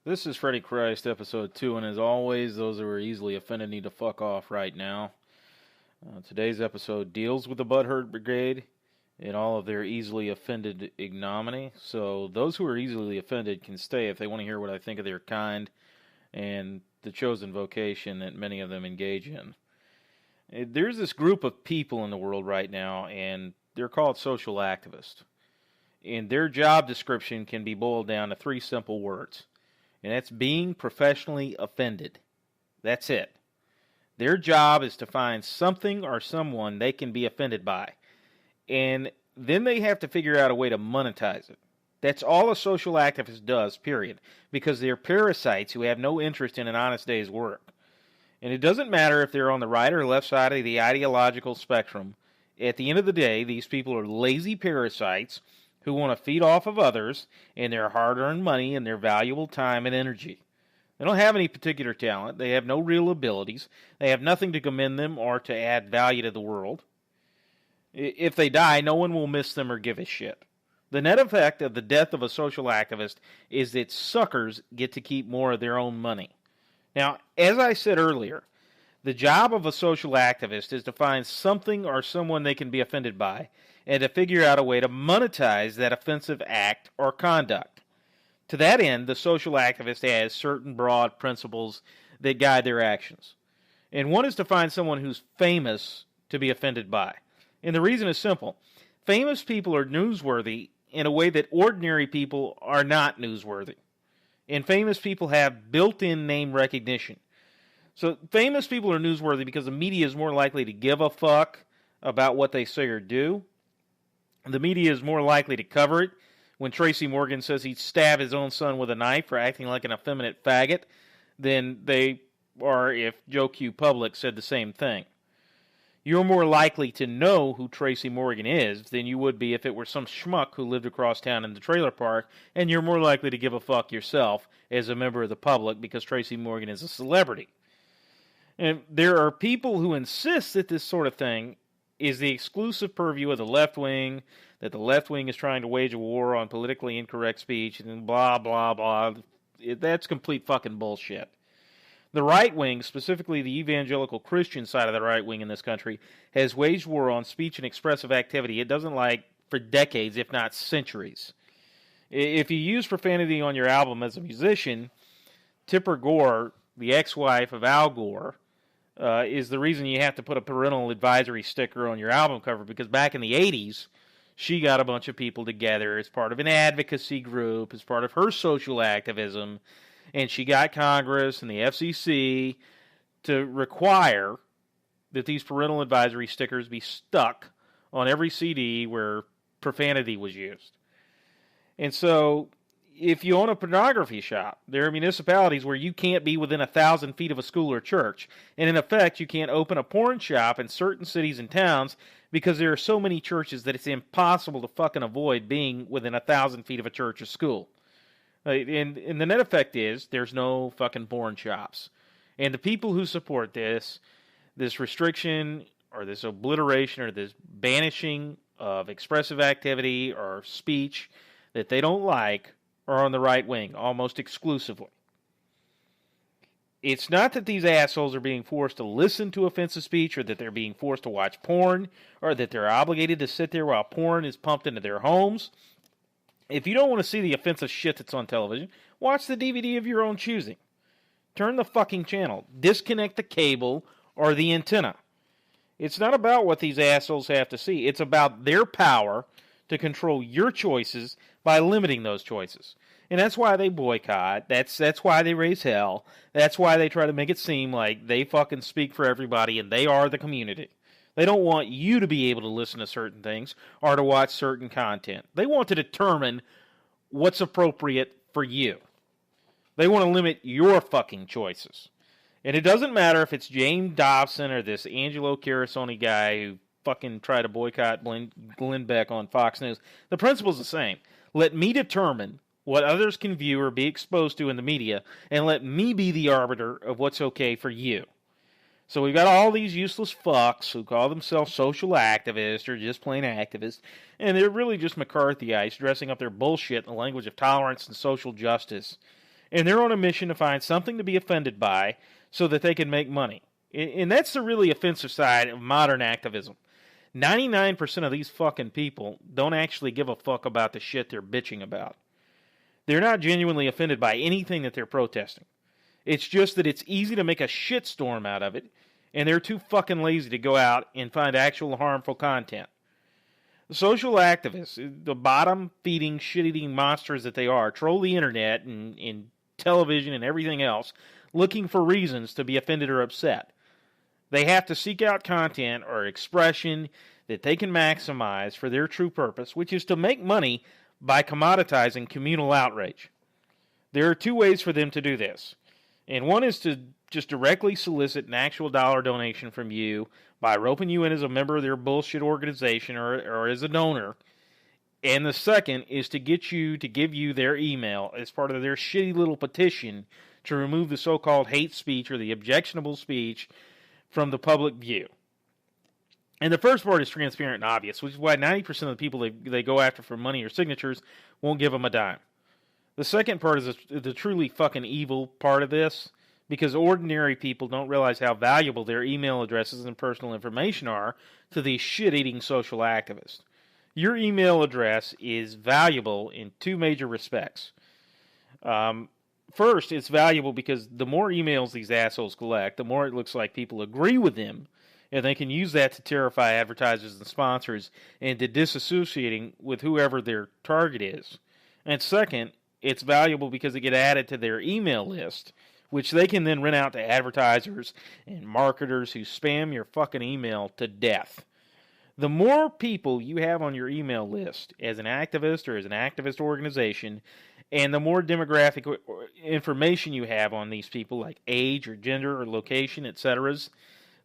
This is Freddy Christ, episode 2, and as always, those who are easily offended need to fuck off right now. Today's episode deals with the Butthurt Brigade and all of their easily offended ignominy, so those who are easily offended can stay if they want to hear what I think of their kind and the chosen vocation that many of them engage in. There's this group of people in the world right now, and they're called social activists. And their job description can be boiled down to 3 simple words. And that's being professionally offended. That's it. Their job is to find something or someone they can be offended by. And then they have to figure out a way to monetize it. That's all a social activist does, period. Because they're parasites who have no interest in an honest day's work. And it doesn't matter if they're on the right or left side of the ideological spectrum. At the end of the day, these people are lazy parasites who want to feed off of others and their hard-earned money and their valuable time and energy. They don't have any particular talent. They have no real abilities. They have nothing to commend them or to add value to the world. If they die, no one will miss them or give a shit. The net effect of the death of a social activist is that suckers get to keep more of their own money. Now, as I said earlier, the job of a social activist is to find something or someone they can be offended by and to figure out a way to monetize that offensive act or conduct. To that end, the social activist has certain broad principles that guide their actions. And one is to find someone who's famous to be offended by. And the reason is simple. Famous people are newsworthy in a way that ordinary people are not newsworthy. And famous people have built-in name recognition. So famous people are newsworthy because the media is more likely to give a fuck about what they say or do. The media is more likely to cover it when Tracy Morgan says he'd stab his own son with a knife for acting like an effeminate faggot than they are if Joe Q. Public said the same thing. You're more likely to know who Tracy Morgan is than you would be if it were some schmuck who lived across town in the trailer park, and you're more likely to give a fuck yourself as a member of the public because Tracy Morgan is a celebrity. And there are people who insist that this sort of thing is the exclusive purview of the left wing, that the left wing is trying to wage a war on politically incorrect speech, and blah, blah, blah. That's complete fucking bullshit. The right wing, specifically the evangelical Christian side of the right wing in this country, has waged war on speech and expressive activity it doesn't like for decades, if not centuries. If you use profanity on your album as a musician, Tipper Gore, the ex-wife of Al Gore, is the reason you have to put a parental advisory sticker on your album cover, because back in the 80s, she got a bunch of people together as part of an advocacy group, as part of her social activism, and she got Congress and the FCC to require that these parental advisory stickers be stuck on every CD where profanity was used. And so, if you own a pornography shop, there are municipalities where you can't be within 1,000 feet of a school or church. And in effect, you can't open a porn shop in certain cities and towns because there are so many churches that it's impossible to fucking avoid being within 1,000 feet of a church or school. And the net effect is there's no fucking porn shops. And the people who support this restriction or this obliteration or this banishing of expressive activity or speech that they don't like are on the right wing, almost exclusively. It's not that these assholes are being forced to listen to offensive speech or that they're being forced to watch porn or that they're obligated to sit there while porn is pumped into their homes. If you don't want to see the offensive shit that's on television, watch the DVD of your own choosing. Turn the fucking channel. Disconnect the cable or the antenna. It's not about what these assholes have to see. It's about their power to control your choices by limiting those choices. And that's why they boycott. That's why they raise hell. That's why they try to make it seem like they fucking speak for everybody and they are the community. They don't want you to be able to listen to certain things or to watch certain content. They want to determine what's appropriate for you. They want to limit your fucking choices. And it doesn't matter if it's James Dobson or this Angelo Carasoni guy who fucking tried to boycott Glenn Beck on Fox News. The principle's the same. Let me determine what others can view or be exposed to in the media, and let me be the arbiter of what's okay for you. So we've got all these useless fucks who call themselves social activists or just plain activists, and they're really just McCarthyites dressing up their bullshit in the language of tolerance and social justice. And they're on a mission to find something to be offended by so that they can make money. And that's the really offensive side of modern activism. 99% of these fucking people don't actually give a fuck about the shit they're bitching about. They're not genuinely offended by anything that they're protesting. It's just that it's easy to make a shitstorm out of it, and they're too fucking lazy to go out and find actual harmful content. Social activists, the bottom-feeding, shit-eating monsters that they are, troll the internet and television and everything else, looking for reasons to be offended or upset. They have to seek out content or expression that they can maximize for their true purpose, which is to make money by commoditizing communal outrage. There are two ways for them to do this. And one is to just directly solicit an actual dollar donation from you by roping you in as a member of their bullshit organization or as a donor. And the second is to get you to give you their email as part of their shitty little petition to remove the so-called hate speech or the objectionable speech from the public view. And the first part is transparent and obvious, which is why 90% of the people they go after for money or signatures won't give them a dime. The second part is the truly fucking evil part of this, because ordinary people don't realize how valuable their email addresses and personal information are to these shit-eating social activists. Your email address is valuable in two major respects. First, it's valuable because the more emails these assholes collect, the more it looks like people agree with them, and they can use that to terrify advertisers and sponsors into disassociating with whoever their target is. And second, it's valuable because it gets added to their email list, which they can then rent out to advertisers and marketers who spam your fucking email to death. The more people you have on your email list as an activist or as an activist organization, and the more demographic information you have on these people, like age or gender or location, etc.,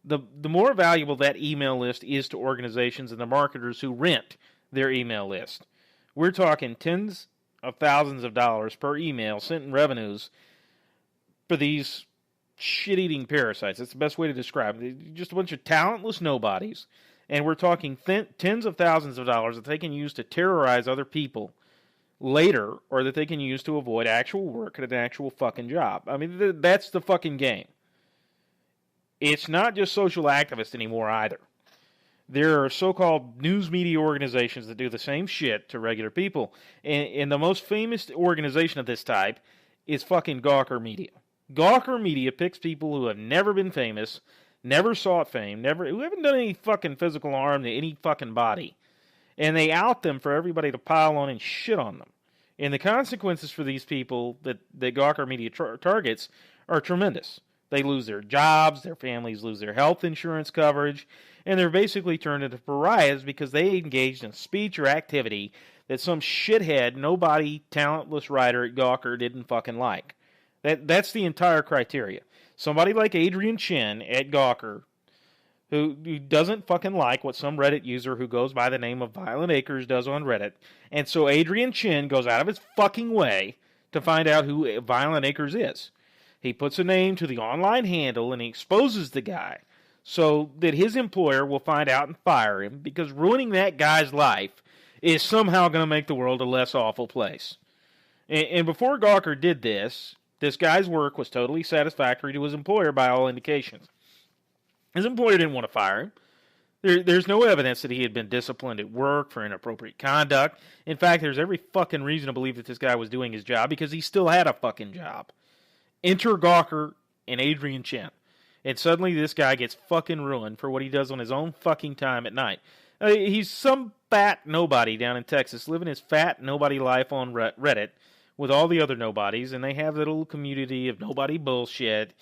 the more valuable that email list is to organizations and the marketers who rent their email list. We're talking tens of thousands of dollars per email sent in revenues for these shit-eating parasites. That's the best way to describe it. Just a bunch of talentless nobodies. And we're talking tens of thousands of dollars that they can use to terrorize other people later, or that they can use to avoid actual work at an actual fucking job. I mean, that's the fucking game. It's not just social activists anymore either. There are so-called news media organizations that do the same shit to regular people. And the most famous organization of this type is fucking Gawker Media. Gawker Media picks people who have never been famous, never sought fame, who haven't done any fucking physical harm to any fucking body. And they out them for everybody to pile on and shit on them. And the consequences for these people that Gawker Media targets are tremendous. They lose their jobs, their families lose their health insurance coverage, and they're basically turned into pariahs because they engaged in speech or activity that some shithead, nobody, talentless writer at Gawker didn't fucking like. That's the entire criteria. Somebody like Adrian Chen at Gawker, who doesn't fucking like what some Reddit user who goes by the name of Violent Acres does on Reddit, and so Adrian Chen goes out of his fucking way to find out who Violent Acres is. He puts a name to the online handle and he exposes the guy so that his employer will find out and fire him, because ruining that guy's life is somehow going to make the world a less awful place. And before Gawker did this guy's work was totally satisfactory to his employer by all indications. His employer didn't want to fire him. There's no evidence that he had been disciplined at work for inappropriate conduct. In fact, there's every fucking reason to believe that this guy was doing his job because he still had a fucking job. Enter Gawker and Adrian Chen. And suddenly this guy gets fucking ruined for what he does on his own fucking time at night. He's some fat nobody down in Texas living his fat nobody life on Reddit with all the other nobodies, and they have a little community of nobody bullshit.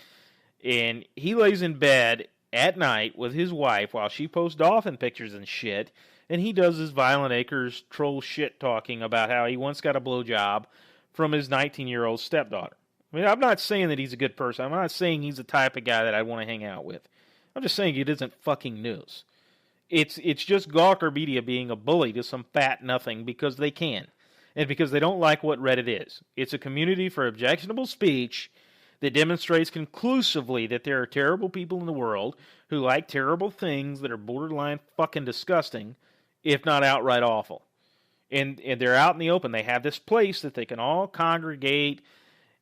And he lays in bed at night with his wife while she posts dolphin pictures and shit, and he does his Violent Acres troll shit talking about how he once got a blowjob from his 19-year-old stepdaughter. I mean, I'm not saying that he's a good person. I'm not saying he's the type of guy that I want to hang out with. I'm just saying it isn't fucking news. It's just Gawker Media being a bully to some fat nothing because they can. And because they don't like what Reddit is. It's a community for objectionable speech that demonstrates conclusively that there are terrible people in the world who like terrible things that are borderline fucking disgusting, if not outright awful. And they're out in the open. They have this place that they can all congregate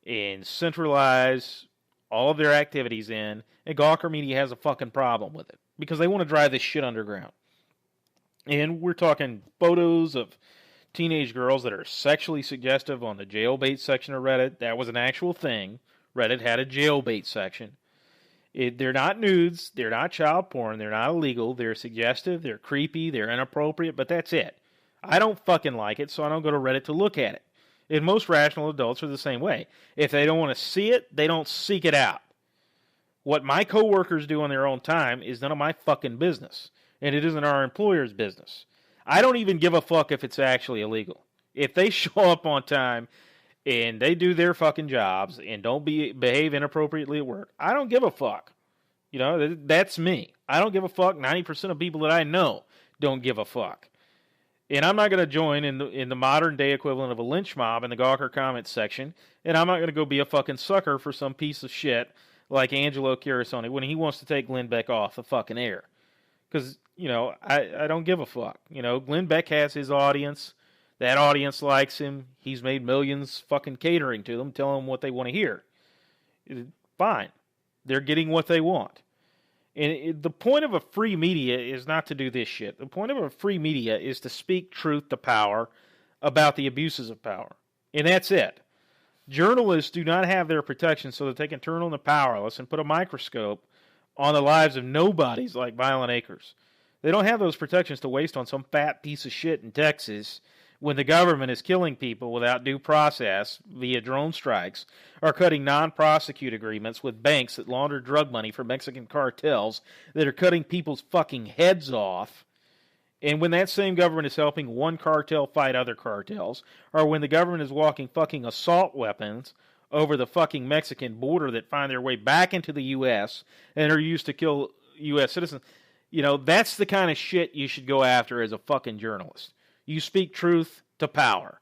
and centralize all of their activities in, and Gawker Media has a fucking problem with it because they want to drive this shit underground. And we're talking photos of teenage girls that are sexually suggestive on the jailbait section of Reddit. That was an actual thing. Reddit had a jailbait section. They're not nudes, they're not child porn, they're not illegal, they're suggestive, they're creepy, they're inappropriate, but that's it. I don't fucking like it, so I don't go to Reddit to look at it. And most rational adults are the same way. If they don't want to see it, they don't seek it out. What my coworkers do on their own time is none of my fucking business. And it isn't our employer's business. I don't even give a fuck if it's actually illegal. If they show up on time and they do their fucking jobs and don't behave inappropriately at work, I don't give a fuck. You know, that's me. I don't give a fuck. 90% of people that I know don't give a fuck. And I'm not going to join in the modern day equivalent of a lynch mob in the Gawker comments section. And I'm not going to go be a fucking sucker for some piece of shit like Angelo Curasoni when he wants to take Glenn Beck off the fucking air. Because, you know, I don't give a fuck. You know, Glenn Beck has his audience. That audience likes him. He's made millions fucking catering to them, telling them what they want to hear. Fine. They're getting what they want. And the point of a free media is not to do this shit. The point of a free media is to speak truth to power about the abuses of power. And that's it. Journalists do not have their protection so that they can turn on the powerless and put a microscope on the lives of nobodies like Violent Acres. They don't have those protections to waste on some fat piece of shit in Texas when the government is killing people without due process via drone strikes, or cutting non-prosecute agreements with banks that launder drug money for Mexican cartels that are cutting people's fucking heads off, and when that same government is helping one cartel fight other cartels, or when the government is walking fucking assault weapons over the fucking Mexican border that find their way back into the U.S. and are used to kill U.S. citizens, you know, that's the kind of shit you should go after as a fucking journalist. You speak truth to power,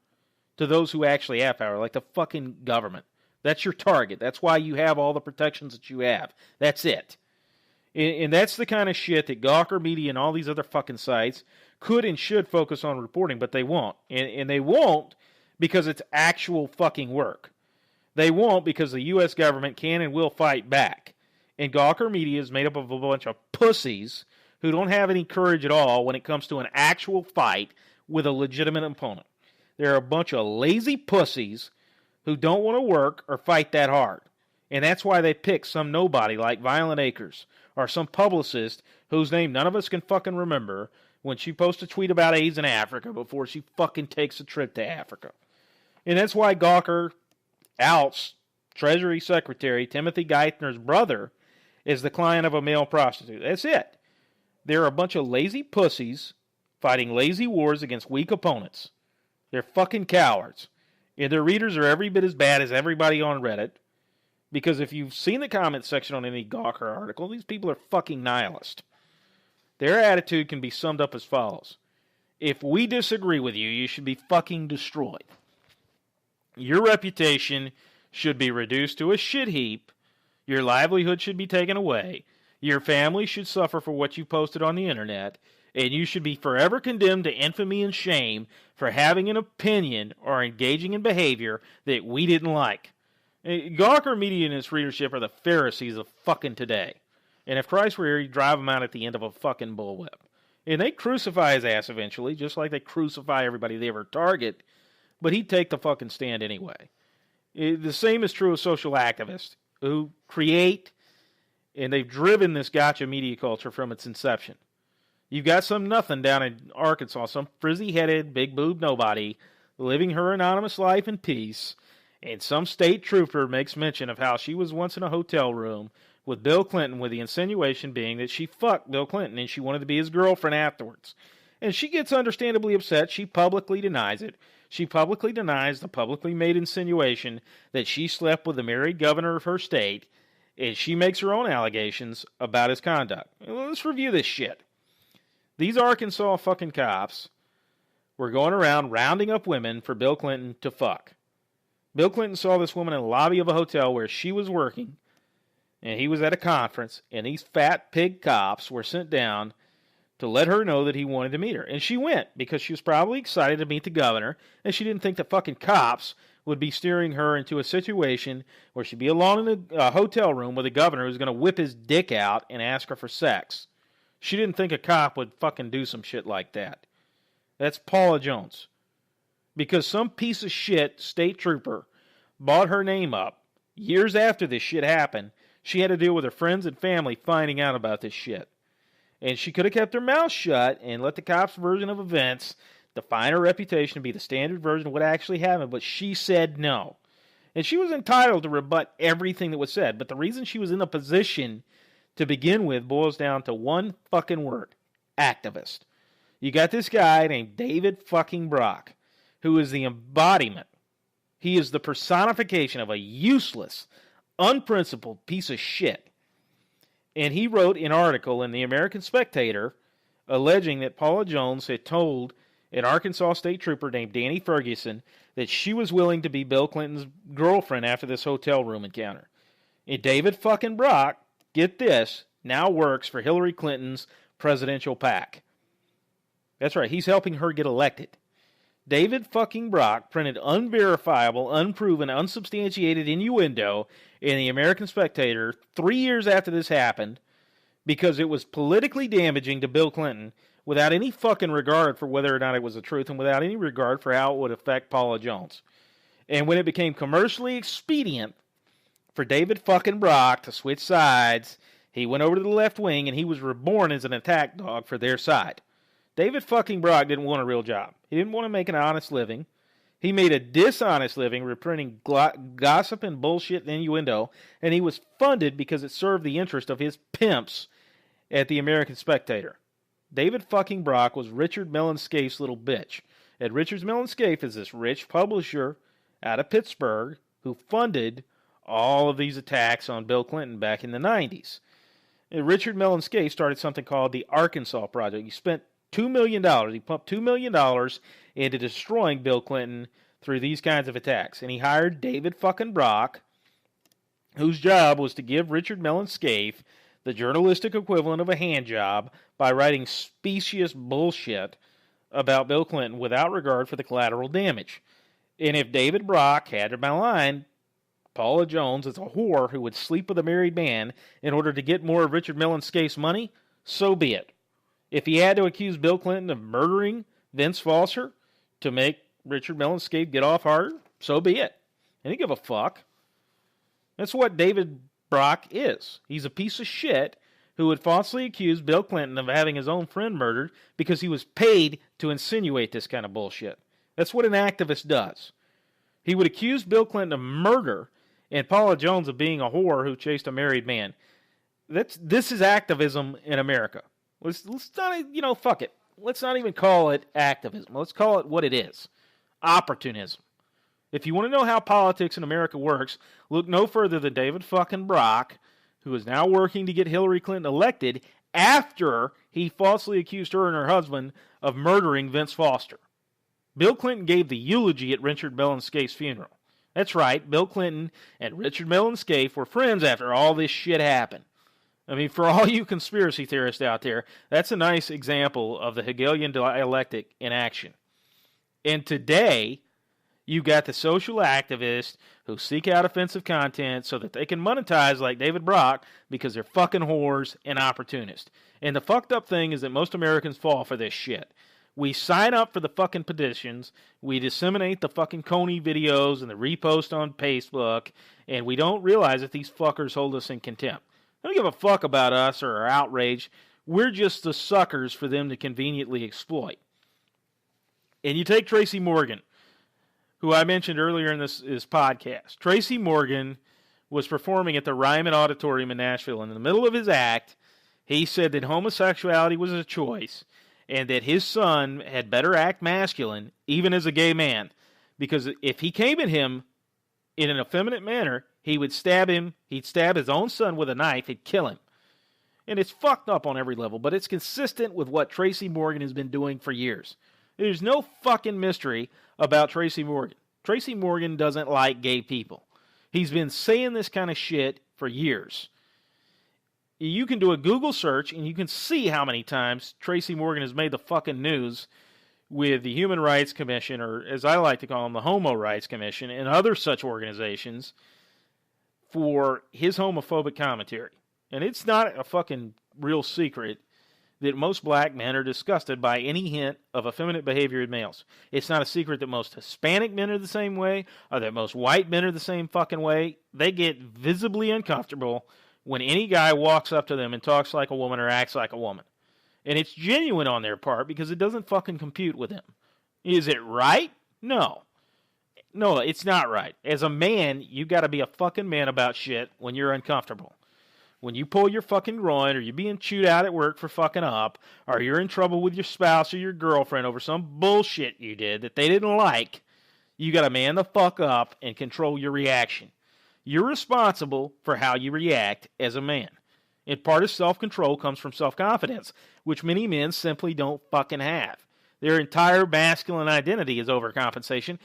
to those who actually have power, like the fucking government. That's your target. That's why you have all the protections that you have. That's it. And that's the kind of shit that Gawker Media and all these other fucking sites could and should focus on reporting, but they won't. And they won't because it's actual fucking work. They won't because the U.S. government can and will fight back. And Gawker Media is made up of a bunch of pussies who don't have any courage at all when it comes to an actual fight with a legitimate opponent. They're a bunch of lazy pussies who don't want to work or fight that hard. And that's why they pick some nobody like Violent Acres or some publicist whose name none of us can fucking remember when she posts a tweet about AIDS in Africa before she fucking takes a trip to Africa. And that's why Gawker outs Treasury Secretary Timothy Geithner's brother as the client of a male prostitute. That's it. They're a bunch of lazy pussies fighting lazy wars against weak opponents. They're fucking cowards. And their readers are every bit as bad as everybody on Reddit. Because if you've seen the comment section on any Gawker article, these people are fucking nihilist. Their attitude can be summed up as follows. If we disagree with you, you should be fucking destroyed. Your reputation should be reduced to a shit heap. Your livelihood should be taken away. Your family should suffer for what you posted on the internet. And you should be forever condemned to infamy and shame for having an opinion or engaging in behavior that we didn't like. Gawker Media and its readership are the Pharisees of fucking today. And if Christ were here, he'd drive them out at the end of a fucking bullwhip. And they'd crucify his ass eventually, just like they crucify everybody they ever target. But he'd take the fucking stand anyway. The same is true of social activists who create, and they've driven this gotcha media culture from its inception. You've got some nothing down in Arkansas, some frizzy-headed, big-boobed nobody living her anonymous life in peace, and some state trooper makes mention of how she was once in a hotel room with Bill Clinton, with the insinuation being that she fucked Bill Clinton and she wanted to be his girlfriend afterwards. And she gets understandably upset. She publicly denies it. She publicly denies the publicly made insinuation that she slept with the married governor of her state, and she makes her own allegations about his conduct. Well, let's review this shit. These Arkansas fucking cops were going around rounding up women for Bill Clinton to fuck. Bill Clinton saw this woman in the lobby of a hotel where she was working, and he was at a conference, and these fat pig cops were sent down to let her know that he wanted to meet her. And she went, because she was probably excited to meet the governor, and she didn't think the fucking cops would be steering her into a situation where she'd be alone in a hotel room with a governor who's going to whip his dick out and ask her for sex. She didn't think a cop would fucking do some shit like that. That's Paula Jones. Because some piece of shit state trooper bought her name up years after this shit happened, she had to deal with her friends and family finding out about this shit. And she could have kept her mouth shut and let the cops' version of events define her reputation to be the standard version of what actually happened, but she said no. And she was entitled to rebut everything that was said, but the reason she was in a position to begin with boils down to one fucking word: activist. You got this guy named David fucking Brock, who is the embodiment. He is the personification of a useless, unprincipled piece of shit. And he wrote an article in the American Spectator alleging that Paula Jones had told an Arkansas state trooper named Danny Ferguson that she was willing to be Bill Clinton's girlfriend after this hotel room encounter. And David fucking Brock, get this, now works for Hillary Clinton's presidential PAC. That's right, he's helping her get elected. David fucking Brock printed unverifiable, unproven, unsubstantiated innuendo in the American Spectator 3 years after this happened because it was politically damaging to Bill Clinton without any fucking regard for whether or not it was the truth and without any regard for how it would affect Paula Jones. And when it became commercially expedient for David fucking Brock to switch sides, he went over to the left wing and he was reborn as an attack dog for their side. David fucking Brock didn't want a real job. He didn't want to make an honest living. He made a dishonest living reprinting gossip and bullshit and innuendo, and he was funded because it served the interest of his pimps at the American Spectator. David fucking Brock was Richard Mellon Scaife's little bitch. And Richard Mellon Scaife is this rich publisher out of Pittsburgh who funded all of these attacks on Bill Clinton back in the 90s. And Richard Mellon Scaife started something called the Arkansas Project. He spent $2 million. He pumped $2 million into destroying Bill Clinton through these kinds of attacks. And he hired David fucking Brock, whose job was to give Richard Mellon Scaife the journalistic equivalent of a hand job by writing specious bullshit about Bill Clinton without regard for the collateral damage. And if David Brock had in mind Paula Jones as a whore who would sleep with a married man in order to get more of Richard Mellon Scaife's money, so be it. If he had to accuse Bill Clinton of murdering Vince Foster to make Richard Mellon Scaife get off harder, so be it. I didn't give a fuck. That's what David Brock is. He's a piece of shit who would falsely accuse Bill Clinton of having his own friend murdered because he was paid to insinuate this kind of bullshit. That's what an activist does. He would accuse Bill Clinton of murder and Paula Jones of being a whore who chased a married man. This is activism in America. Let's not, fuck it. Let's not even call it activism. Let's call it what it is. Opportunism. If you want to know how politics in America works, look no further than David fucking Brock, who is now working to get Hillary Clinton elected after he falsely accused her and her husband of murdering Vince Foster. Bill Clinton gave the eulogy at Richard Mellon Scaife's funeral. That's right, Bill Clinton and Richard Mellon Scaife were friends after all this shit happened. I mean, for all you conspiracy theorists out there, that's a nice example of the Hegelian dialectic in action. And today, you've got the social activists who seek out offensive content so that they can monetize like David Brock because they're fucking whores and opportunists. And the fucked up thing is that most Americans fall for this shit. We sign up for the fucking petitions, we disseminate the fucking Coney videos and the repost on Facebook, and we don't realize that these fuckers hold us in contempt. They don't give a fuck about us or our outrage. We're just the suckers for them to conveniently exploit. And you take Tracy Morgan, who I mentioned earlier in this podcast. Tracy Morgan was performing at the Ryman Auditorium in Nashville. And in the middle of his act, he said that homosexuality was a choice and that his son had better act masculine, even as a gay man. Because if he came at him in an effeminate manner, he would stab him. He'd stab his own son with a knife. He'd kill him. And it's fucked up on every level, but it's consistent with what Tracy Morgan has been doing for years. There's no fucking mystery about Tracy Morgan. Tracy Morgan doesn't like gay people. He's been saying this kind of shit for years. You can do a Google search and you can see how many times Tracy Morgan has made the fucking news with the Human Rights Commission, or as I like to call them, the Homo Rights Commission, and other such organizations for his homophobic commentary. And it's not a fucking real secret that most black men are disgusted by any hint of effeminate behavior in males. It's not a secret that most Hispanic men are the same way, or that most white men are the same fucking way. They get visibly uncomfortable when any guy walks up to them and talks like a woman or acts like a woman. And it's genuine on their part because it doesn't fucking compute with them. Is it right? No. No, it's not right. As a man, you got to be a fucking man about shit when you're uncomfortable. When you pull your fucking groin, or you're being chewed out at work for fucking up, or you're in trouble with your spouse or your girlfriend over some bullshit you did that they didn't like, you got to man the fuck up and control your reaction. You're responsible for how you react as a man. And part of self-control comes from self-confidence, which many men simply don't fucking have. Their entire masculine identity is overcompensation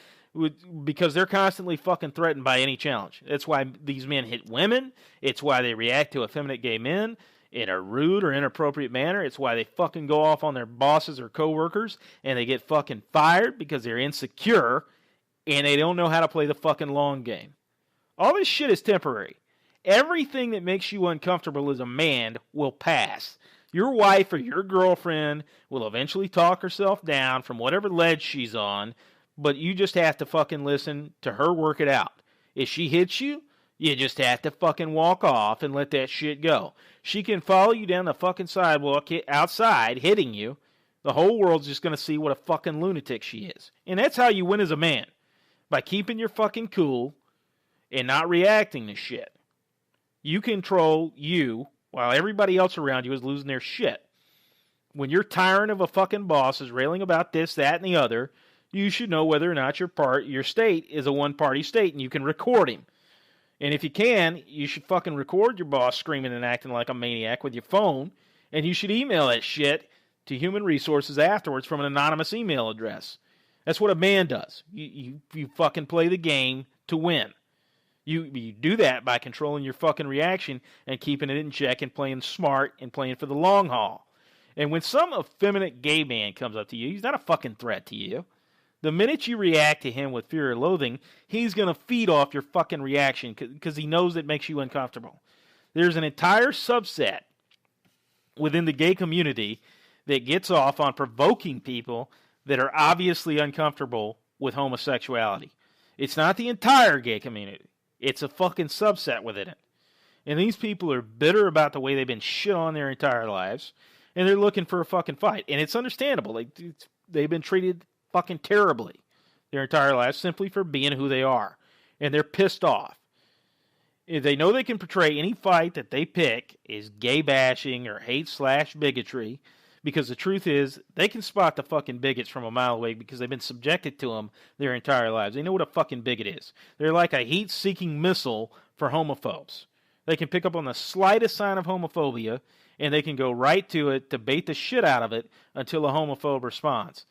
because they're constantly fucking threatened by any challenge. That's why these men hit women. It's why they react to effeminate gay men in a rude or inappropriate manner. It's why they fucking go off on their bosses or coworkers and they get fucking fired because they're insecure and they don't know how to play the fucking long game. All this shit is temporary. Everything that makes you uncomfortable as a man will pass. Your wife or your girlfriend will eventually talk herself down from whatever ledge she's on, but you just have to fucking listen to her work it out. If she hits you, you just have to fucking walk off and let that shit go. She can follow you down the fucking sidewalk outside, hitting you. The whole world's just going to see what a fucking lunatic she is. And that's how you win as a man. By keeping your fucking cool and not reacting to shit. You control you while everybody else around you is losing their shit. When your tyrant of a fucking boss is railing about this, that, and the other, you should know whether or not your state is a one-party state, and you can record him. And if you can, you should fucking record your boss screaming and acting like a maniac with your phone, and you should email that shit to Human Resources afterwards from an anonymous email address. That's what a man does. You fucking play the game to win. You do that by controlling your fucking reaction and keeping it in check and playing smart and playing for the long haul. And when some effeminate gay man comes up to you, he's not a fucking threat to you. The minute you react to him with fear or loathing, he's going to feed off your fucking reaction because he knows it makes you uncomfortable. There's an entire subset within the gay community that gets off on provoking people that are obviously uncomfortable with homosexuality. It's not the entire gay community. It's a fucking subset within it. And these people are bitter about the way they've been shit on their entire lives, and they're looking for a fucking fight. And it's understandable. They've been treated fucking terribly their entire lives simply for being who they are. And they're pissed off. They know they can portray any fight that they pick as gay bashing or hate/bigotry, because the truth is, they can spot the fucking bigots from a mile away because they've been subjected to them their entire lives. They know what a fucking bigot is. They're like a heat-seeking missile for homophobes. They can pick up on the slightest sign of homophobia, and they can go right to it to bait the shit out of it until a homophobe responds.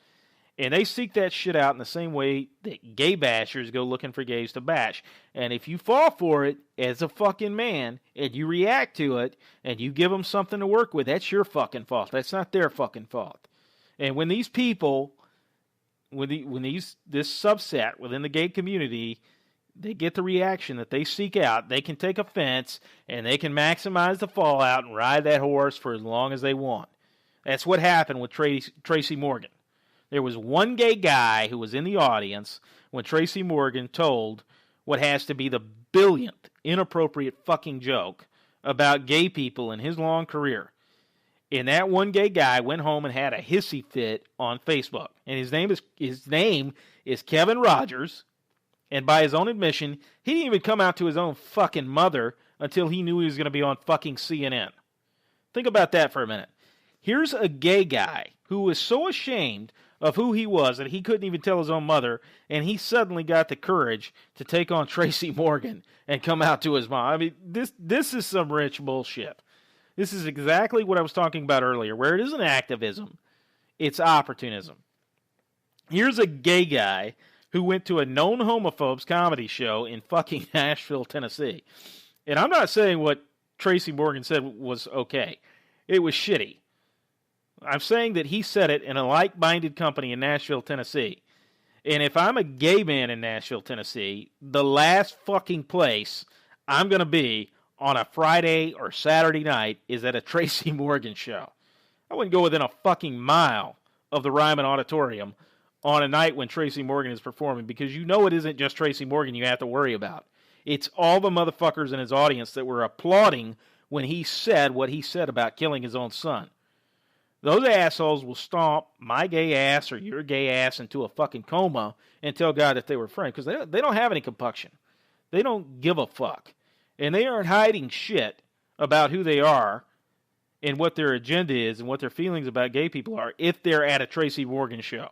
And they seek that shit out in the same way that gay bashers go looking for gays to bash. And if you fall for it as a fucking man, and you react to it, and you give them something to work with, that's your fucking fault. That's not their fucking fault. And when these people, this subset within the gay community, they get the reaction that they seek out, they can take offense, and they can maximize the fallout and ride that horse for as long as they want. That's what happened with Tracy Morgan. There was one gay guy who was in the audience when Tracy Morgan told what has to be the billionth inappropriate fucking joke about gay people in his long career. And that one gay guy went home and had a hissy fit on Facebook. And his name is Kevin Rogers. And by his own admission, he didn't even come out to his own fucking mother until he knew he was going to be on fucking CNN. Think about that for a minute. Here's a gay guy who was so ashamed of who he was that he couldn't even tell his own mother, and he suddenly got the courage to take on Tracy Morgan and come out to his mom. I mean, this is some rich bullshit. This is exactly what I was talking about earlier, where it isn't activism, it's opportunism. Here's a gay guy who went to a known homophobe's comedy show in fucking Nashville, Tennessee. And I'm not saying what Tracy Morgan said was okay. It was shitty. I'm saying that he said it in a like-minded company in Nashville, Tennessee. And if I'm a gay man in Nashville, Tennessee, the last fucking place I'm going to be on a Friday or Saturday night is at a Tracy Morgan show. I wouldn't go within a fucking mile of the Ryman Auditorium on a night when Tracy Morgan is performing, because you know it isn't just Tracy Morgan you have to worry about. It's all the motherfuckers in his audience that were applauding when he said what he said about killing his own son. Those assholes will stomp my gay ass or your gay ass into a fucking coma and tell God that they were friends, because they don't have any compunction. They don't give a fuck. And they aren't hiding shit about who they are and what their agenda is and what their feelings about gay people are if they're at a Tracy Morgan show.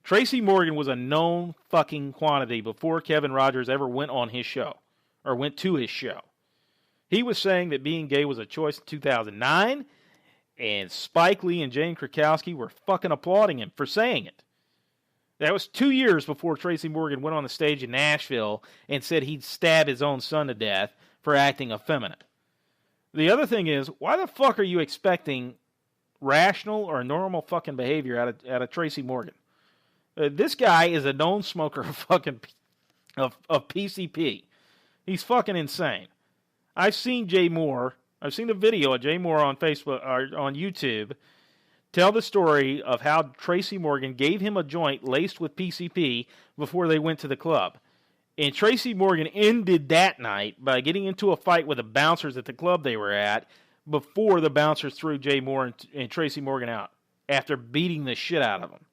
Tracy Morgan was a known fucking quantity before Kevin Rogers ever went on his show or went to his show. He was saying that being gay was a choice in 2009, and Spike Lee and Jane Krakowski were fucking applauding him for saying it. That was 2 years before Tracy Morgan went on the stage in Nashville and said he'd stab his own son to death for acting effeminate. The other thing is, why the fuck are you expecting rational or normal fucking behavior out of Tracy Morgan? This guy is a known smoker of PCP. He's fucking insane. I've seen Jay Moore. I've seen the video of Jay Moore on Facebook or on YouTube tell the story of how Tracy Morgan gave him a joint laced with PCP before they went to the club. And Tracy Morgan ended that night by getting into a fight with the bouncers at the club they were at before the bouncers threw Jay Moore and Tracy Morgan out after beating the shit out of him.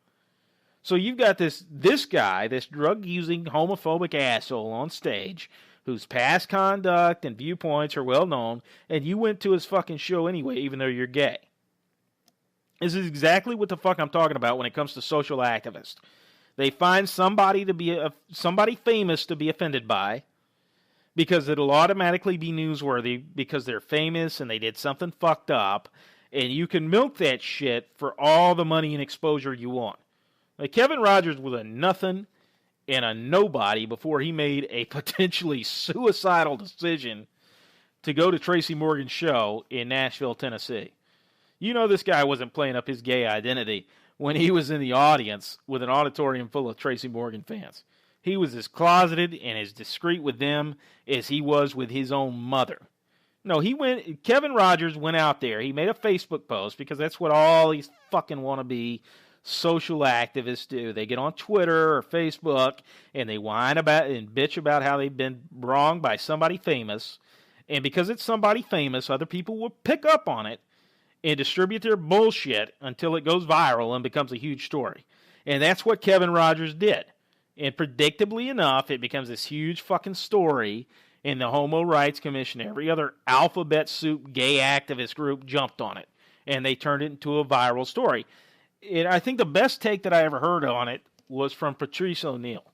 So you've got this guy, this drug-using homophobic asshole on stage whose past conduct and viewpoints are well known, and you went to his fucking show anyway, even though you're gay. This is exactly what the fuck I'm talking about when it comes to social activists. They find somebody famous to be offended by because it'll automatically be newsworthy because they're famous and they did something fucked up, and you can milk that shit for all the money and exposure you want. Like Kevin Rogers was a nothing and a nobody before he made a potentially suicidal decision to go to Tracy Morgan's show in Nashville, Tennessee. You know this guy wasn't playing up his gay identity when he was in the audience with an auditorium full of Tracy Morgan fans. He was as closeted and as discreet with them as he was with his own mother. No, Kevin Rogers went out there. He made a Facebook post because that's what all these fucking wannabe social activists do. They get on Twitter or Facebook and they whine about and bitch about how they've been wronged by somebody famous. And because it's somebody famous, other people will pick up on it and distribute their bullshit until it goes viral and becomes a huge story. And that's what Kevin Rogers did. And predictably enough, it becomes this huge fucking story, and the Homo Rights Commission, every other alphabet soup gay activist group jumped on it. And they turned it into a viral story. And I think the best take that I ever heard on it was from Patrice O'Neal.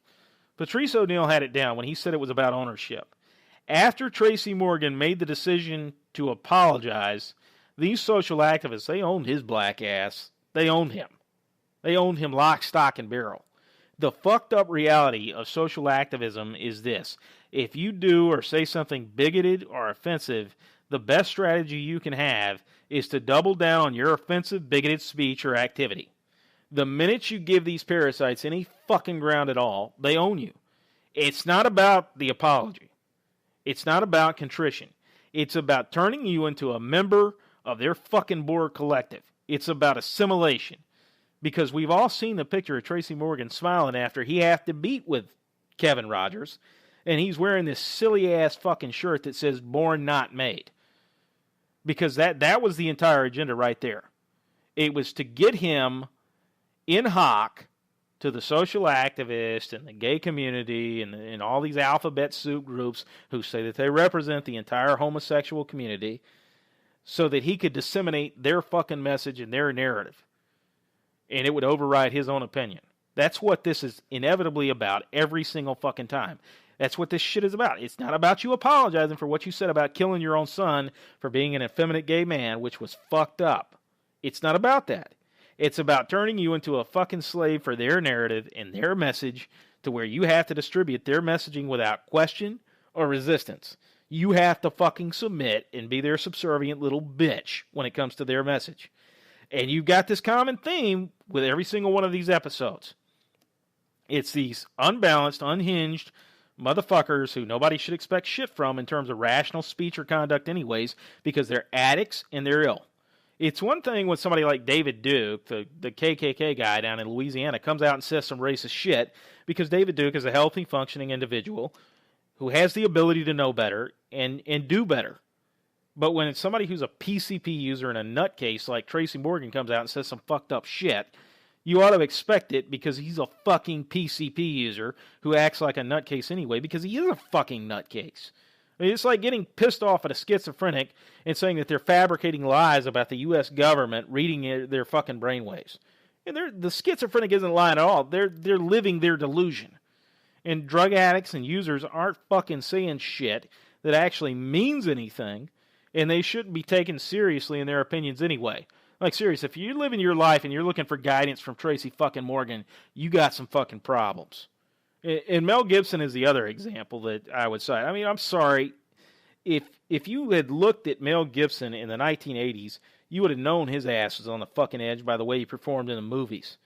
Patrice O'Neal had it down when he said it was about ownership. After Tracy Morgan made the decision to apologize, these social activists, they owned his black ass. They owned him. They owned him lock, stock, and barrel. The fucked up reality of social activism is this. If you do or say something bigoted or offensive, the best strategy you can have is to double down on your offensive, bigoted speech or activity. The minute you give these parasites any fucking ground at all, they own you. It's not about the apology. It's not about contrition. It's about turning you into a member of their fucking board collective. It's about assimilation. Because we've all seen the picture of Tracy Morgan smiling after he had to beat with Kevin Rogers, and he's wearing this silly-ass fucking shirt that says "Born Not Made." Because that was the entire agenda right there. It was to get him in hock to the social activists and the gay community and all these alphabet soup groups who say that they represent the entire homosexual community so that he could disseminate their fucking message and their narrative. And it would override his own opinion. That's what this is inevitably about every single fucking time. That's what this shit is about. It's not about you apologizing for what you said about killing your own son for being an effeminate gay man, which was fucked up. It's not about that. It's about turning you into a fucking slave for their narrative and their message to where you have to distribute their messaging without question or resistance. You have to fucking submit and be their subservient little bitch when it comes to their message. And you've got this common theme with every single one of these episodes. It's these unbalanced, unhinged motherfuckers who nobody should expect shit from in terms of rational speech or conduct anyways, because they're addicts and they're ill. It's one thing when somebody like David Duke, the KKK guy down in Louisiana, comes out and says some racist shit, because David Duke is a healthy, functioning individual who has the ability to know better and do better. But when it's somebody who's a PCP user and a nutcase like Tracy Morgan comes out and says some fucked up shit, you ought to expect it, because he's a fucking PCP user who acts like a nutcase anyway, because he is a fucking nutcase. I mean, it's like getting pissed off at a schizophrenic and saying that they're fabricating lies about the U.S. government, reading their fucking brainwaves. And the schizophrenic isn't lying at all. They're living their delusion. And drug addicts and users aren't fucking saying shit that actually means anything, and they shouldn't be taken seriously in their opinions anyway. Like, serious, if you're living your life and you're looking for guidance from Tracy fucking Morgan, you got some fucking problems. And Mel Gibson is the other example that I would cite. I mean, I'm sorry. If you had looked at Mel Gibson in the 1980s, you would have known his ass was on the fucking edge by the way he performed in the movies.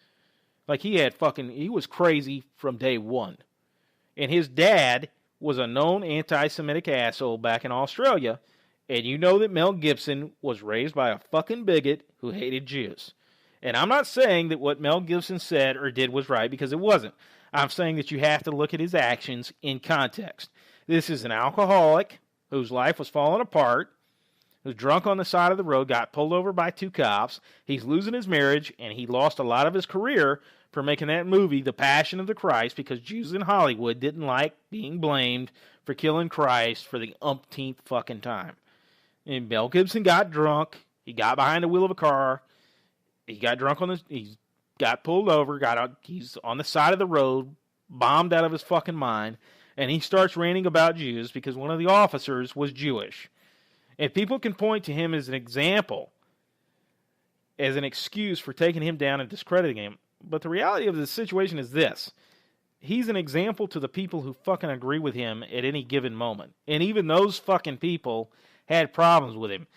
Like, he was crazy from day one. And his dad was a known anti-Semitic asshole back in Australia. And you know that Mel Gibson was raised by a fucking bigot who hated Jews. And I'm not saying that what Mel Gibson said or did was right, because it wasn't. I'm saying that you have to look at his actions in context. This is an alcoholic whose life was falling apart, who's drunk on the side of the road, got pulled over by 2 cops. He's losing his marriage, and he lost a lot of his career for making that movie, The Passion of the Christ, because Jews in Hollywood didn't like being blamed for killing Christ for the umpteenth fucking time. And Mel Gibson got drunk. He got behind the wheel of a car. He got drunk he got pulled over. He's on the side of the road, bombed out of his fucking mind, and he starts ranting about Jews because one of the officers was Jewish. And people can point to him as an example, as an excuse for taking him down and discrediting him. But the reality of the situation is this. He's an example to the people who fucking agree with him at any given moment. And even those fucking people had problems with him,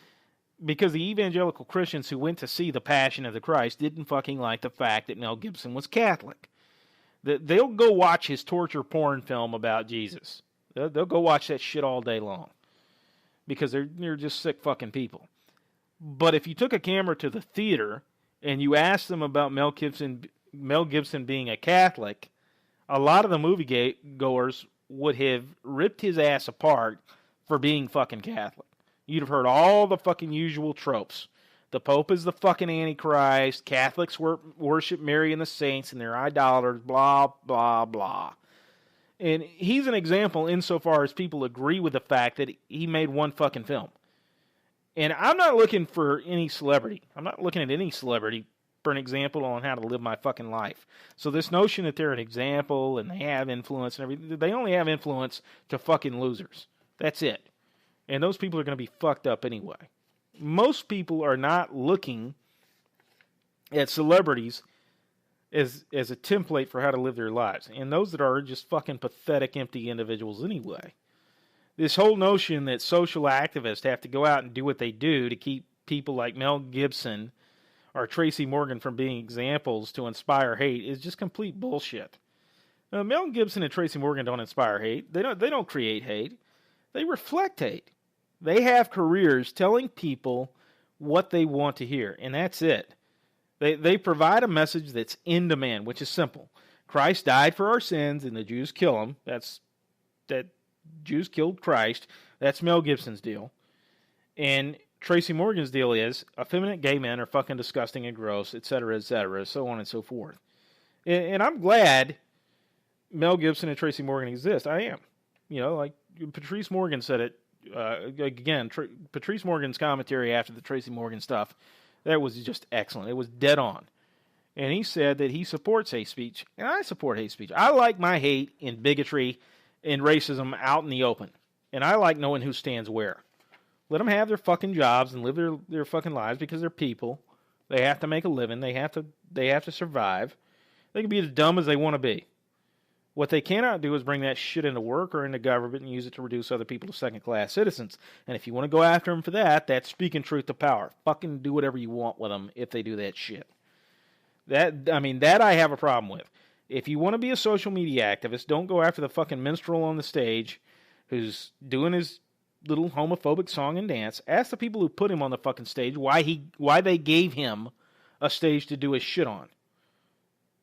because the evangelical Christians who went to see The Passion of the Christ didn't fucking like the fact that Mel Gibson was Catholic. They'll go watch his torture porn film about Jesus. They'll go watch that shit all day long, because they're just sick fucking people. But if you took a camera to the theater and you asked them about Mel Gibson being a Catholic, a lot of the movie goers would have ripped his ass apart for being fucking Catholic. You'd have heard all the fucking usual tropes. The Pope is the fucking Antichrist. Catholics worship Mary and the saints, and they're idolaters, blah, blah, blah. And he's an example insofar as people agree with the fact that he made one fucking film. And I'm not looking for any celebrity. I'm not looking at any celebrity for an example on how to live my fucking life. So this notion that they're an example and they have influence and everything, they only have influence to fucking losers. That's it. And those people are going to be fucked up anyway. Most people are not looking at celebrities as a template for how to live their lives. And those that are just fucking pathetic, empty individuals anyway. This whole notion that social activists have to go out and do what they do to keep people like Mel Gibson or Tracy Morgan from being examples to inspire hate is just complete bullshit. Mel Gibson and Tracy Morgan don't inspire hate. They don't create hate. They reflect hate. They have careers telling people what they want to hear, and that's it. They provide a message that's in demand, which is simple. Christ died for our sins, and the Jews kill him. That Jews killed Christ. That's Mel Gibson's deal. And Tracy Morgan's deal is effeminate gay men are fucking disgusting and gross, etc., so on and so forth. And I'm glad Mel Gibson and Tracy Morgan exist. I am. You know, like Patrice Morgan said it. Patrice Morgan's commentary after the Tracy Morgan stuff, that was just excellent. It was dead on. And he said that he supports hate speech, and I support hate speech. I like my hate and bigotry and racism out in the open, and I like knowing who stands where. Let them have their fucking jobs and live their fucking lives, because they're people. They have to make a living. They have to survive. They can be as dumb as they want to be. What they cannot do is bring that shit into work or into government and use it to reduce other people to second-class citizens. And if you want to go after them for that, that's speaking truth to power. Fucking do whatever you want with them if they do that shit. That I have a problem with. If you want to be a social media activist, don't go after the fucking minstrel on the stage who's doing his little homophobic song and dance. Ask the people who put him on the fucking stage why they gave him a stage to do his shit on.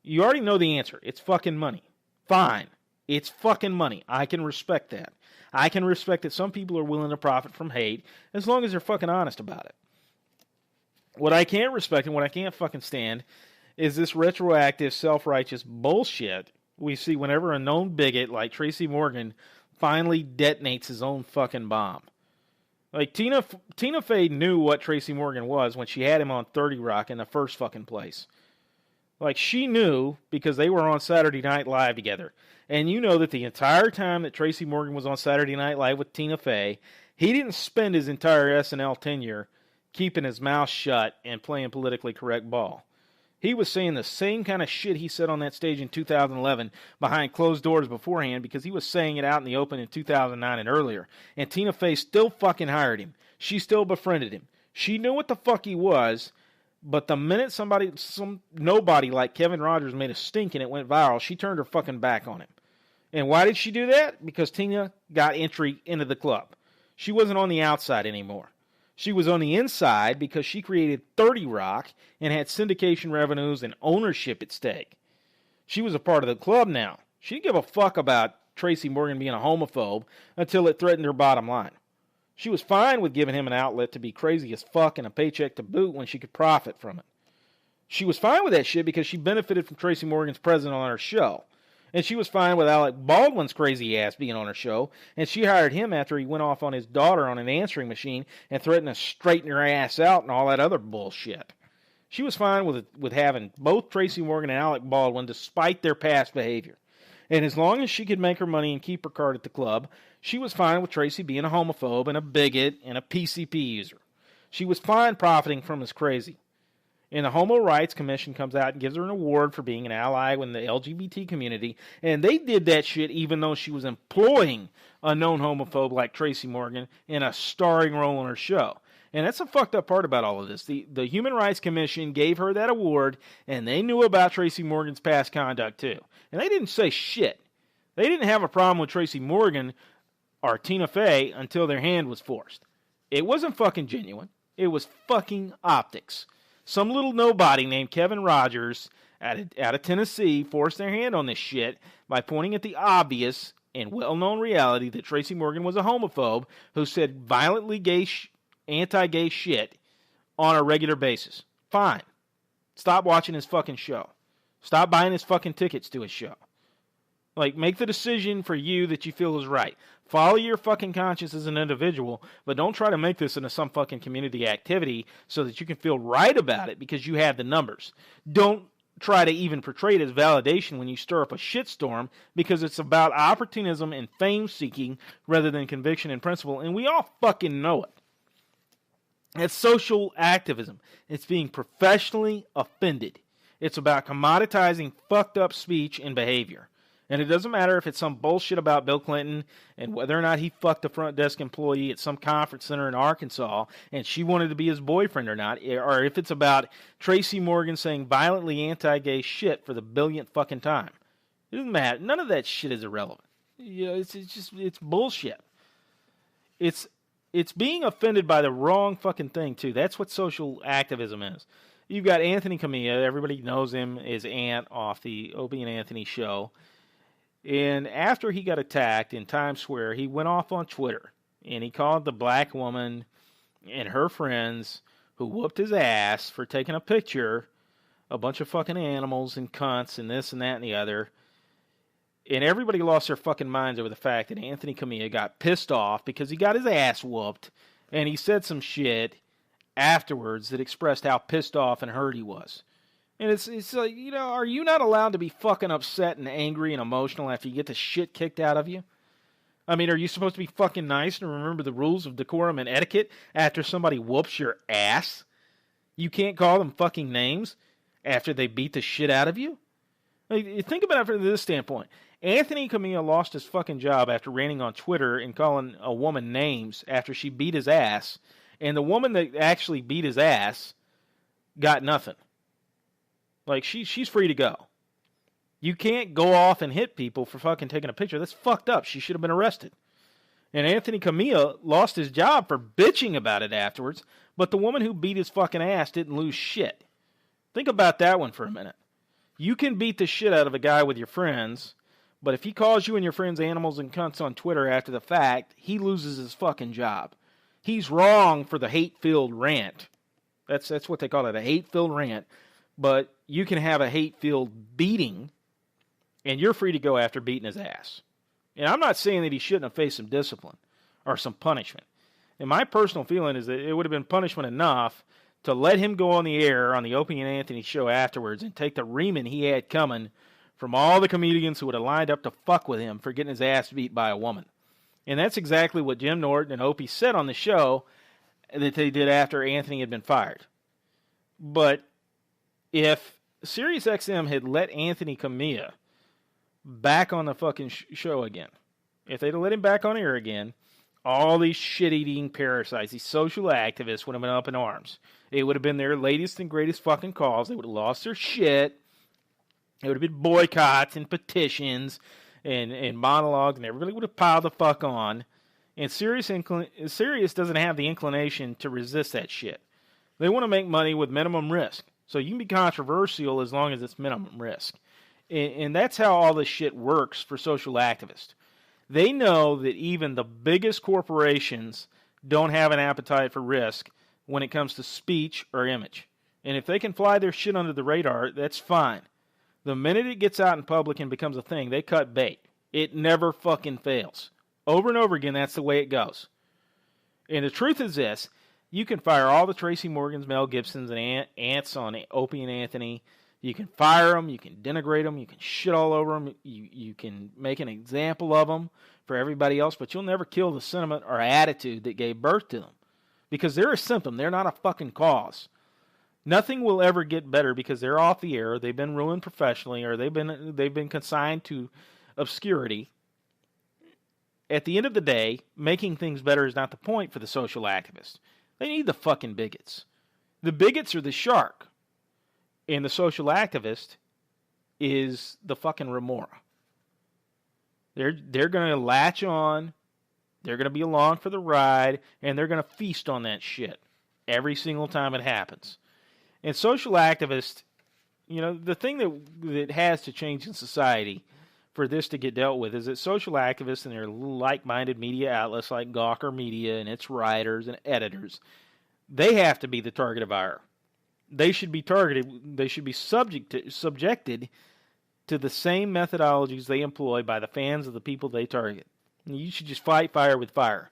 You already know the answer. It's fucking money. Fine. It's fucking money. I can respect that. I can respect that some people are willing to profit from hate as long as they're fucking honest about it. What I can't respect and what I can't fucking stand is this retroactive, self-righteous bullshit we see whenever a known bigot like Tracy Morgan finally detonates his own fucking bomb. Like, Tina Fey knew what Tracy Morgan was when she had him on 30 Rock in the first fucking place. Like, she knew because they were on Saturday Night Live together. And you know that the entire time that Tracy Morgan was on Saturday Night Live with Tina Fey, he didn't spend his entire SNL tenure keeping his mouth shut and playing politically correct ball. He was saying the same kind of shit he said on that stage in 2011 behind closed doors beforehand because he was saying it out in the open in 2009 and earlier. And Tina Fey still fucking hired him. She still befriended him. She knew what the fuck he was, but the minute nobody like Kevin Rogers made a stink and it went viral, she turned her fucking back on him. And why did she do that? Because Tina got entry into the club. She wasn't on the outside anymore. She was on the inside because she created 30 Rock and had syndication revenues and ownership at stake. She was a part of the club now. She didn't give a fuck about Tracy Morgan being a homophobe until it threatened her bottom line. She was fine with giving him an outlet to be crazy as fuck and a paycheck to boot when she could profit from it. She was fine with that shit because she benefited from Tracy Morgan's presence on her show. And she was fine with Alec Baldwin's crazy ass being on her show, and she hired him after he went off on his daughter on an answering machine and threatened to straighten her ass out and all that other bullshit. She was fine with having both Tracy Morgan and Alec Baldwin despite their past behavior. And as long as she could make her money and keep her card at the club, she was fine with Tracy being a homophobe and a bigot and a PCP user. She was fine profiting from his crazy. And the Homo Rights Commission comes out and gives her an award for being an ally in the LGBT community. And they did that shit even though she was employing a known homophobe like Tracy Morgan in a starring role on her show. And that's the fucked up part about all of this. The Human Rights Commission gave her that award, and they knew about Tracy Morgan's past conduct too. And they didn't say shit. They didn't have a problem with Tracy Morgan or Tina Fey until their hand was forced. It wasn't fucking genuine. It was fucking optics. Some little nobody named Kevin Rogers out of Tennessee forced their hand on this shit by pointing at the obvious and well-known reality that Tracy Morgan was a homophobe who said violently anti-gay shit on a regular basis. Fine. Stop watching his fucking show. Stop buying his fucking tickets to his show. Like, make the decision for you that you feel is right. Follow your fucking conscience as an individual, but don't try to make this into some fucking community activity so that you can feel right about it because you have the numbers. Don't try to even portray it as validation when you stir up a shitstorm because it's about opportunism and fame-seeking rather than conviction and principle, and we all fucking know it. It's social activism. It's being professionally offended. It's about commoditizing fucked up speech and behavior. And it doesn't matter if it's some bullshit about Bill Clinton and whether or not he fucked a front desk employee at some conference center in Arkansas and she wanted to be his boyfriend or not, or if it's about Tracy Morgan saying violently anti-gay shit for the billionth fucking time. It doesn't matter. None of that shit is irrelevant. You know, it's bullshit. It's being offended by the wrong fucking thing too. That's what social activism is. You've got Anthony Camilla. Everybody knows him as Ant off the Opie and Anthony show. And after he got attacked in Times Square, he went off on Twitter. And he called the black woman and her friends who whooped his ass for taking a picture, a bunch of fucking animals and cunts and this and that and the other. And everybody lost their fucking minds over the fact that Anthony Camilla got pissed off because he got his ass whooped. And he said some shit afterwards that expressed how pissed off and hurt he was. And it's like, you know, are you not allowed to be fucking upset and angry and emotional after you get the shit kicked out of you? I mean, are you supposed to be fucking nice and remember the rules of decorum and etiquette after somebody whoops your ass? You can't call them fucking names after they beat the shit out of you? Like, think about it from this standpoint. Anthony Camilla lost his fucking job after ranting on Twitter and calling a woman names after she beat his ass. And the woman that actually beat his ass got nothing. Like, she's free to go. You can't go off and hit people for fucking taking a picture. That's fucked up. She should have been arrested. And Anthony Camilla lost his job for bitching about it afterwards, but the woman who beat his fucking ass didn't lose shit. Think about that one for a minute. You can beat the shit out of a guy with your friends, but if he calls you and your friends animals and cunts on Twitter after the fact, he loses his fucking job. He's wrong for the hate-filled rant. That's what they call it, a hate-filled rant. But you can have a hate-filled beating, and you're free to go after beating his ass. And I'm not saying that he shouldn't have faced some discipline or some punishment. And my personal feeling is that it would have been punishment enough to let him go on the air on the Opie and Anthony show afterwards and take the reaming he had coming from all the comedians who would have lined up to fuck with him for getting his ass beat by a woman. And that's exactly what Jim Norton and Opie said on the show that they did after Anthony had been fired. But if SiriusXM had let Anthony Camilla back on the fucking show again, if they'd have let him back on air again, all these shit-eating parasites, these social activists would have been up in arms. It would have been their latest and greatest fucking cause. They would have lost their shit. It would have been boycotts and petitions and monologues, and everybody would have piled the fuck on. And Sirius doesn't have the inclination to resist that shit. They want to make money with minimum risk. So you can be controversial as long as it's minimum risk. And that's how all this shit works for social activists. They know that even the biggest corporations don't have an appetite for risk when it comes to speech or image. And if they can fly their shit under the radar, that's fine. The minute it gets out in public and becomes a thing, they cut bait. It never fucking fails. Over and over again, that's the way it goes. And the truth is this: you can fire all the Tracy Morgans, Mel Gibsons, and ants on Opie and Anthony. You can fire them, you can denigrate them, you can shit all over them, you can make an example of them for everybody else, but you'll never kill the sentiment or attitude that gave birth to them. Because they're a symptom, they're not a fucking cause. Nothing will ever get better because they're off the air, they've been ruined professionally, or they've been consigned to obscurity. At the end of the day, making things better is not the point for the social activists. They need the fucking bigots. The bigots are the shark. And the social activist is the fucking remora. They're going to latch on, they're going to be along for the ride, and they're going to feast on that shit every single time it happens. And social activists, you know, the thing that has to change in society for this to get dealt with is that social activists and their like-minded media outlets like Gawker Media and its writers and editors, they have to be the target of ire. They should be targeted, they should be subjected to the same methodologies they employ by the fans of the people they target. You should just fight fire with fire.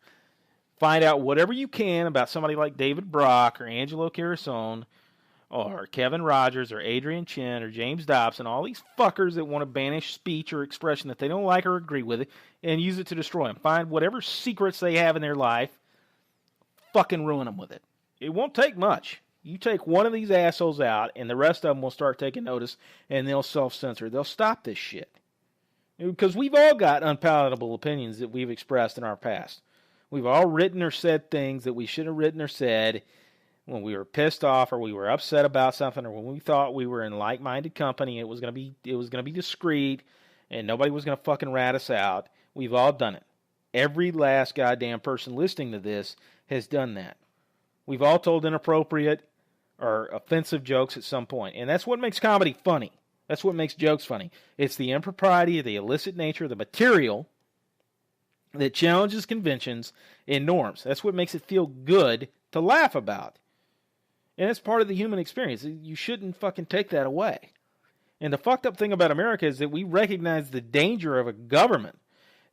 Find out whatever you can about somebody like David Brock or Angelo Carasone or Kevin Rogers or Adrian Chen or James Dobson, all these fuckers that want to banish speech or expression that they don't like or agree with and use it to destroy them. Find whatever secrets they have in their life, fucking ruin them with it. It won't take much. You take one of these assholes out, and the rest of them will start taking notice, and they'll self-censor. They'll stop this shit. Because we've all got unpalatable opinions that we've expressed in our past. We've all written or said things that we should have written or said when we were pissed off or we were upset about something or when we thought we were in like-minded company. It was going to be discreet, and nobody was going to fucking rat us out. We've all done it. Every last goddamn person listening to this has done that. We've all told inappropriate or offensive jokes at some point. And that's what makes comedy funny. That's what makes jokes funny. It's the impropriety, the illicit nature, the material that challenges conventions and norms. That's what makes it feel good to laugh about. And it's part of the human experience. You shouldn't fucking take that away. And the fucked up thing about America is that we recognize the danger of a government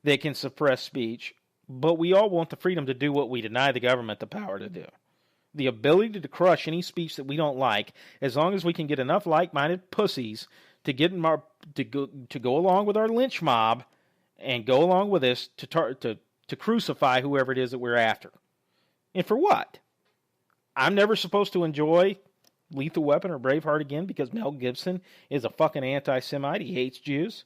that can suppress speech, but we all want the freedom to do what we deny the government the power to do. The ability to crush any speech that we don't like, as long as we can get enough like-minded pussies to go along with our lynch mob and go along with this to crucify whoever it is that we're after. And for what? I'm never supposed to enjoy Lethal Weapon or Braveheart again because Mel Gibson is a fucking anti-Semite. He hates Jews.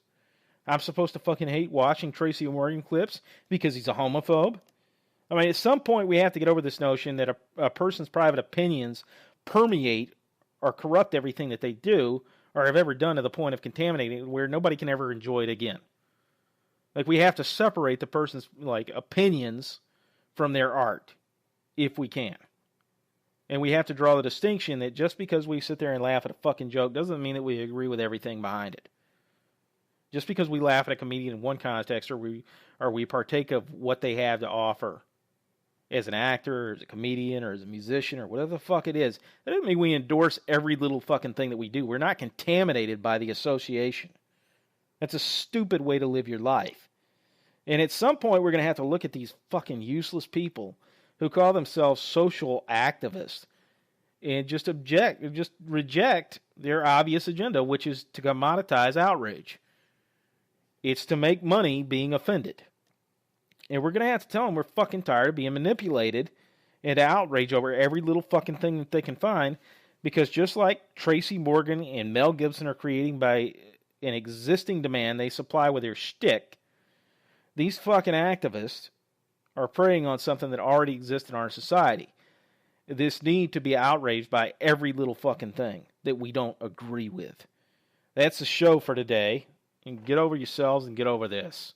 I'm supposed to fucking hate watching Tracy Morgan clips because he's a homophobe? I mean, at some point we have to get over this notion that a person's private opinions permeate or corrupt everything that they do or have ever done to the point of contaminating it where nobody can ever enjoy it again. Like, we have to separate the person's, like, opinions from their art, if we can. And we have to draw the distinction that just because we sit there and laugh at a fucking joke doesn't mean that we agree with everything behind it. Just because we laugh at a comedian in one context or we partake of what they have to offer as an actor, or as a comedian, or as a musician, or whatever the fuck it is, that doesn't mean we endorse every little fucking thing that we do. We're not contaminated by the association. That's a stupid way to live your life. And at some point, we're going to have to look at these fucking useless people who call themselves social activists and just reject their obvious agenda, which is to commoditize outrage. It's to make money being offended. And we're going to have to tell them we're fucking tired of being manipulated into outrage over every little fucking thing that they can find, because just like Tracy Morgan and Mel Gibson are creating by an existing demand they supply with their shtick, these fucking activists are preying on something that already exists in our society. This need to be outraged by every little fucking thing that we don't agree with. That's the show for today. And get over yourselves and get over this.